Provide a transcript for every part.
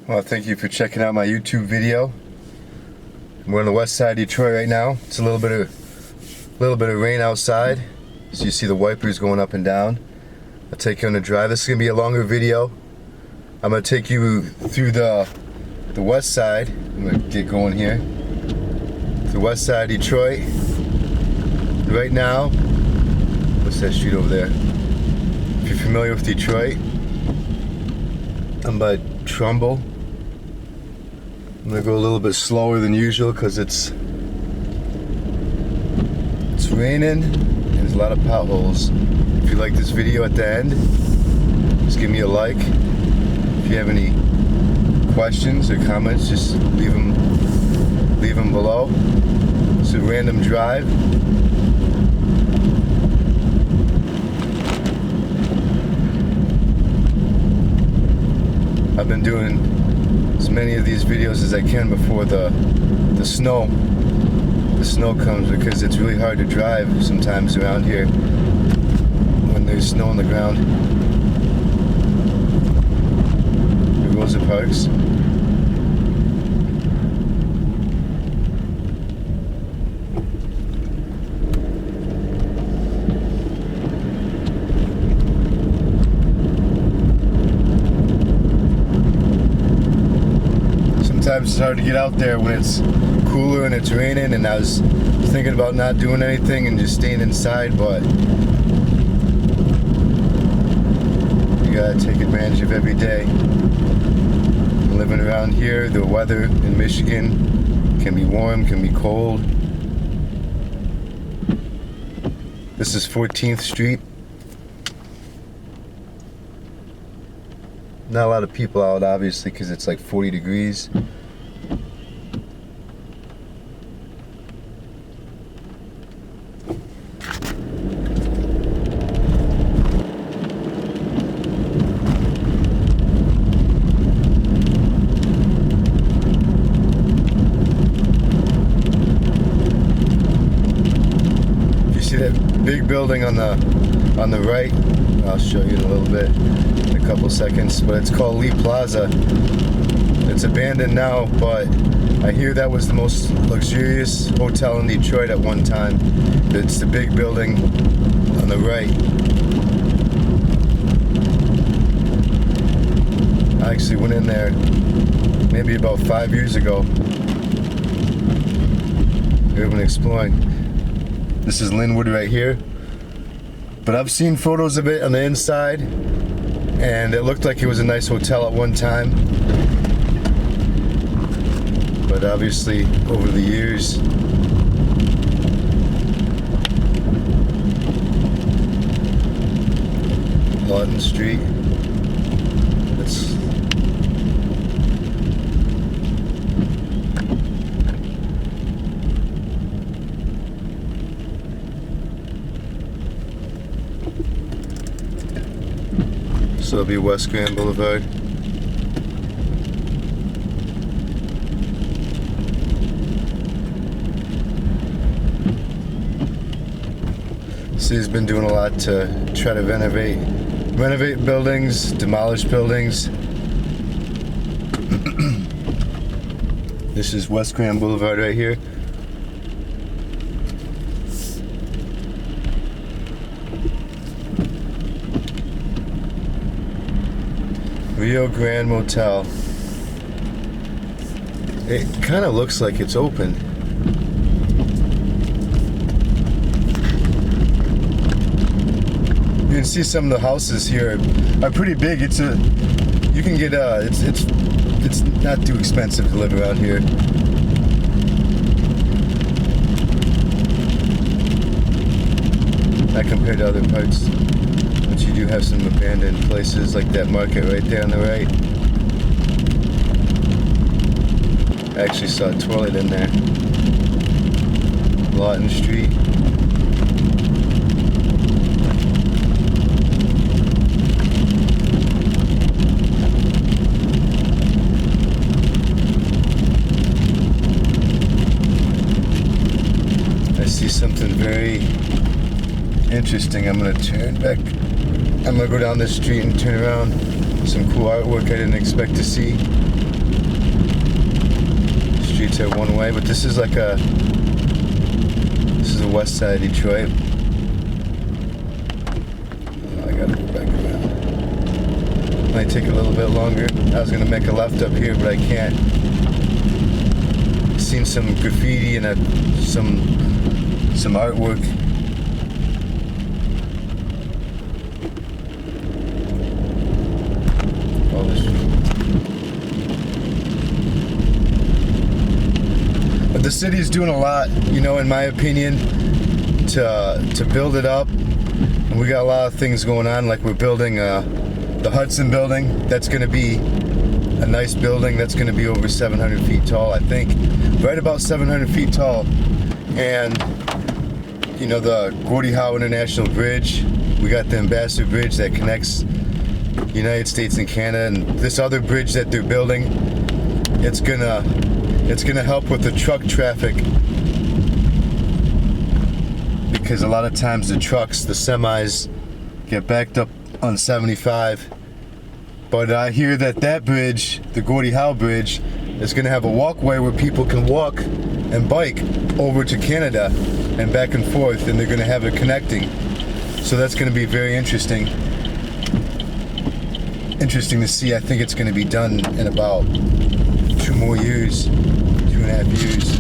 Well, thank you for checking out my YouTube video. We're on the west side of Detroit right now. It's a little bit of rain outside, so you see the wipers going up and down. I'll take you on a drive. This is gonna be a longer video. I'm gonna take you through the west side. I'm gonna get going here. The west side of Detroit. Right now, what's that street over there? If you're familiar with Detroit, I'm by Trumbull. I'm gonna go a little bit slower than usual because it's raining and there's a lot of potholes. If you like this video at the end, just give me a like. If you have any questions or comments, just leave them below. It's a random drive. I've been doing as many of these videos as I can before the snow comes, because it's really hard to drive sometimes around here when there's snow on the ground. Here Rosa Parks. Sometimes it's hard to get out there when it's cooler and it's raining, and I was thinking about not doing anything and just staying inside, but you gotta take advantage of every day. Living around here, the weather in Michigan can be warm, can be cold. This is 14th Street. Not a lot of people out, obviously, because it's like 40 degrees. That big building on the right, I'll show you in a little bit, in a couple seconds, but it's called Lee Plaza. It's abandoned now, but I hear that was the most luxurious hotel in Detroit at one time. It's the big building on the right. I actually went in there maybe about 5 years ago. Urban exploring. This is Linwood right here, but I've seen photos of it on the inside, and it looked like it was a nice hotel at one time, but obviously over the years Lawton Street, so it'll be West Grand Boulevard. City's been doing a lot to try to renovate buildings, demolish buildings. This is West Grand Boulevard right here. Rio Grande Motel. It kind of looks like it's open. You can see some of the houses here are pretty big. You can get it's not too expensive to live around here. Not compared to other parts. But you do have some abandoned places like that market right there on the right. I actually saw a toilet in there. Lawton Street. I see something very interesting. I'm gonna turn back. I'm gonna go down this street and turn around. Some cool artwork I didn't expect to see. Streets are one way, but this is like this is the west side of Detroit. Oh, I gotta go back around. Might take a little bit longer. I was gonna make a left up here, but I can't. Seen some graffiti and some artwork. All this. But the city is doing a lot, you know, in my opinion, to build it up. And we got a lot of things going on, like we're building the Hudson building. That's going to be a nice building. That's going to be over 700 feet tall, I think. Right about 700 feet tall. And, you know, the Gordie Howe International Bridge. We got the Ambassador Bridge that connects United States and Canada. And this other bridge that they're building, it's gonna help with the truck traffic. Because a lot of times the trucks, the semis, get backed up on 75. But I hear that bridge, the Gordie Howe Bridge, is going to have a walkway where people can walk and bike over to Canada and back and forth, and they're going to have it connecting. So that's going to be very interesting. Interesting to see. I think it's going to be done in about 2 more years, 2.5 years.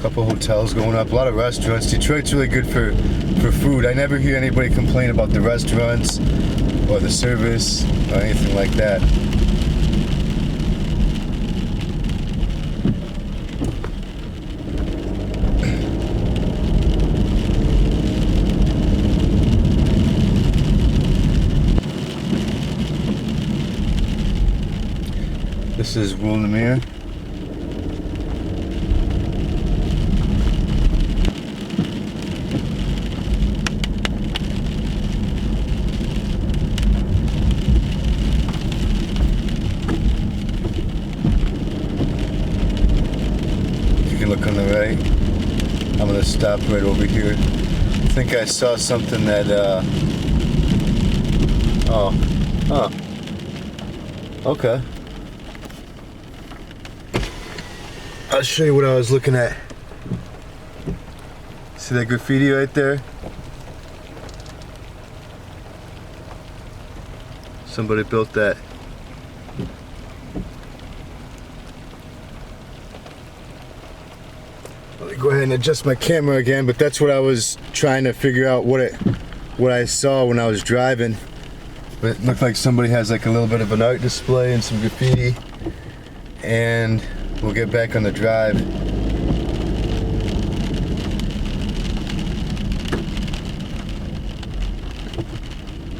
Couple hotels going up, a lot of restaurants. Detroit's really good for food. I never hear anybody complain about the restaurants or the service or anything like that. This is Wilmington. Look on the right. I'm gonna stop right over here. I think I saw something that okay. I'll show you what I was looking at. See that graffiti right there? Somebody built that. Go ahead and adjust my camera again, but that's what I was trying to figure out what I saw when I was driving. But it looked like somebody has like a little bit of an art display and some graffiti. And we'll get back on the drive.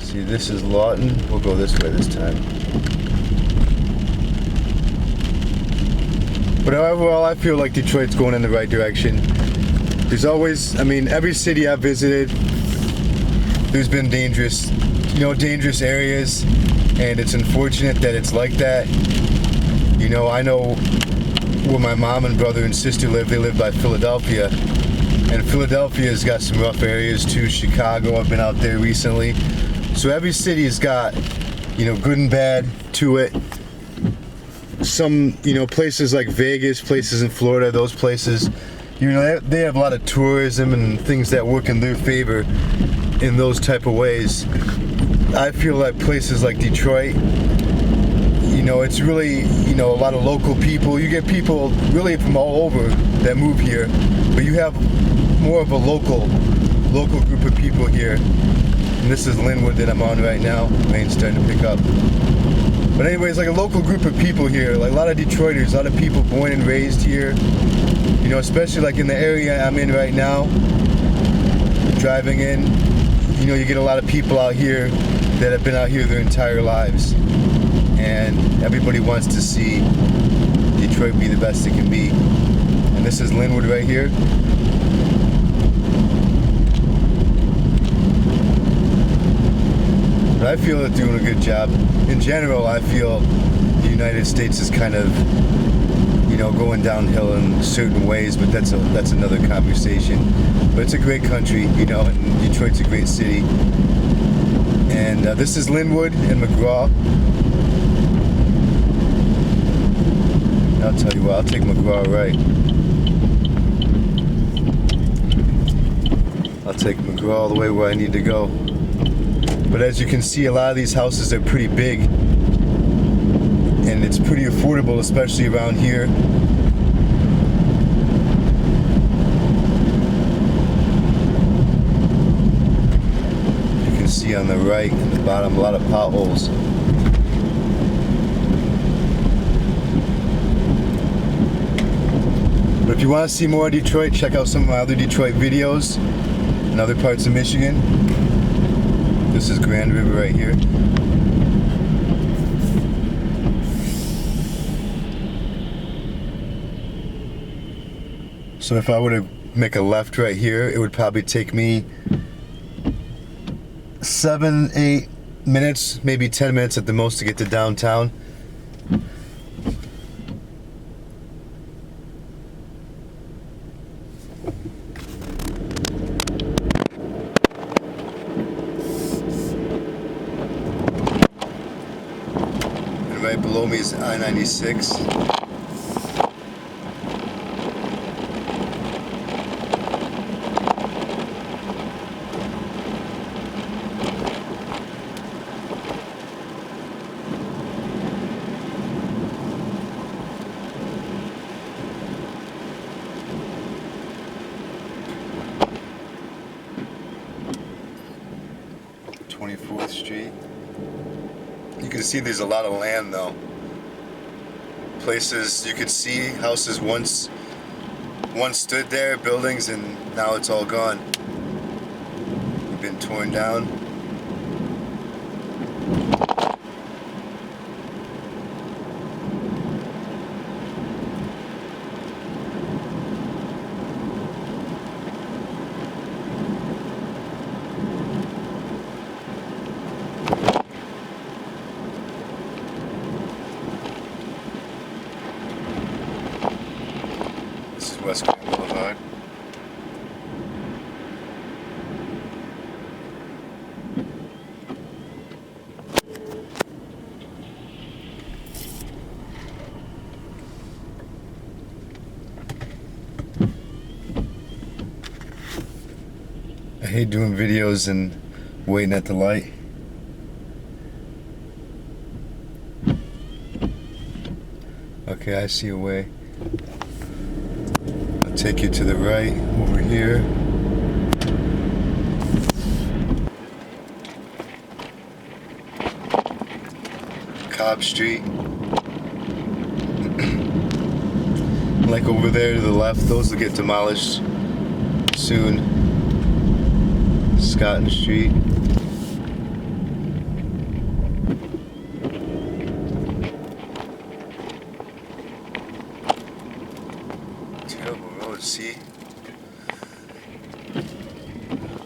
See, this is Lawton. We'll go this way this time. But overall, I feel like Detroit's going in the right direction. There's always, I mean, every city I've visited, there's been dangerous areas, and it's unfortunate that it's like that. You know, I know where my mom and brother and sister live. They live by Philadelphia, and Philadelphia's got some rough areas too. Chicago, I've been out there recently. So every city has got, you know, good and bad to it. Some, you know, places like Vegas, places in Florida, those places, you know, they have a lot of tourism and things that work in their favor in those type of ways. I feel like places like Detroit, you know, it's really, you know, a lot of local people. You get people really from all over that move here, but you have more of a local group of people here. And this is Linwood that I'm on right now. Rain's starting to pick up. But anyways, like a local group of people here, like a lot of Detroiters, a lot of people born and raised here. You know, especially like in the area I'm in right now, driving in, you know, you get a lot of people out here that have been out here their entire lives. And everybody wants to see Detroit be the best it can be. And this is Linwood right here. But I feel they're doing a good job. In general, I feel the United States is kind of, you going downhill in certain ways, but that's another conversation. But it's a great country, and Detroit's a great city. And this is Linwood and McGraw. I'll tell you what, I'll take McGraw right. I'll take McGraw all the way where I need to go. But as you can see, a lot of these houses are pretty big. And it's pretty affordable, especially around here. You can see on the right and the bottom a lot of potholes. But if you want to see more of Detroit, check out some of my other Detroit videos in other parts of Michigan. This is Grand River right here. So if I were to make a left right here, it would probably take me 7-8 minutes, maybe 10 minutes at the most to get to downtown. And right below me is I-96. Street. You can see there's a lot of land though. Places you could see houses once stood there, buildings, and now it's all gone. They've been torn down. West Grand Boulevard. I hate doing videos and waiting at the light. Okay, I see a way. Take you to the right over here. Cobb Street. Like over there to the left, those will get demolished soon. Scotton Street. See,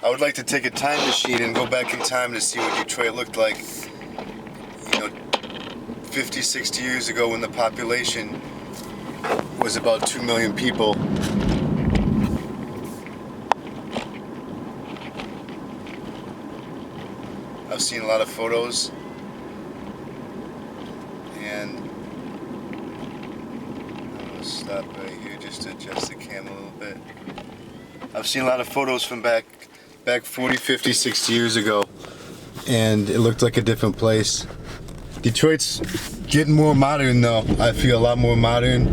I would like to take a time machine and go back in time to see what Detroit looked like, 50, 60 years ago when the population was about 2 million people. I've seen a lot of photos, and I'm gonna stop right here just to adjust the camera a little bit. I've seen a lot of photos from back 40, 50, 60 years ago, and it looked like a different place. Detroit's getting more modern though. I feel a lot more modern.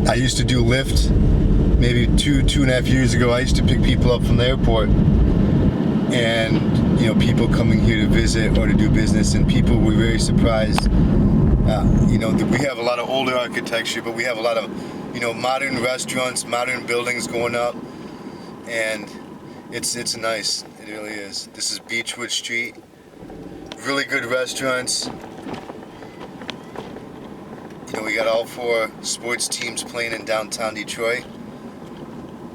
I used to do Lyft maybe two and a half years ago. I used to pick people up from the airport, and people coming here to visit or to do business, and people were very surprised. We have a lot of older architecture, but we have a lot of modern restaurants, modern buildings going up, and it's nice. It really is. This is Beechwood Street. Really good restaurants. We got all 4 sports teams playing in downtown Detroit.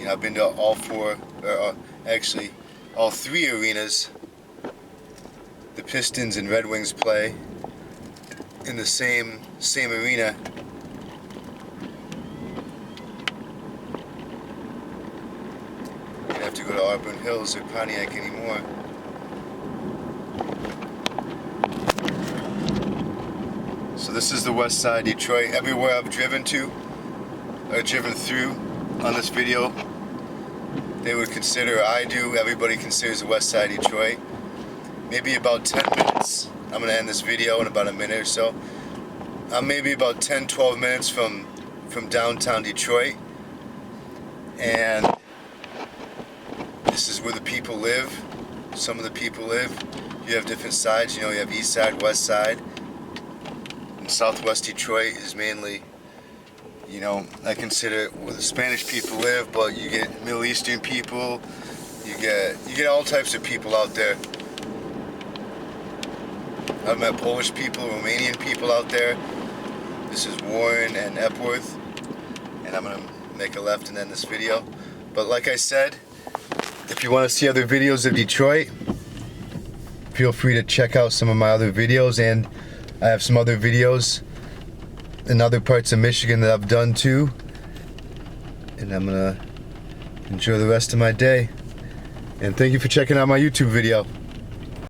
I've been to all 4, or actually all 3 arenas. The Pistons and Red Wings play in the same arena. Hills or Pontiac anymore. So this is the west side of Detroit. Everywhere I've driven to or driven through on this video, they would consider, everybody considers the west side of Detroit. Maybe about 10 minutes. I'm gonna end this video in about a minute or so. I'm maybe about 10-12 minutes from downtown Detroit, and this is where the people live. Some of the people live. You have different sides. You know, you have east side, west side. And southwest Detroit is mainly, you know, I consider where the Spanish people live, but you get Middle Eastern people. You get all types of people out there. I've met Polish people, Romanian people out there. This is Warren and Epworth, and I'm gonna make a left and end this video. But like I said, if you want to see other videos of Detroit, feel free to check out some of my other videos, and I have some other videos in other parts of Michigan that I've done too. And I'm gonna enjoy the rest of my day. And thank you for checking out my YouTube video.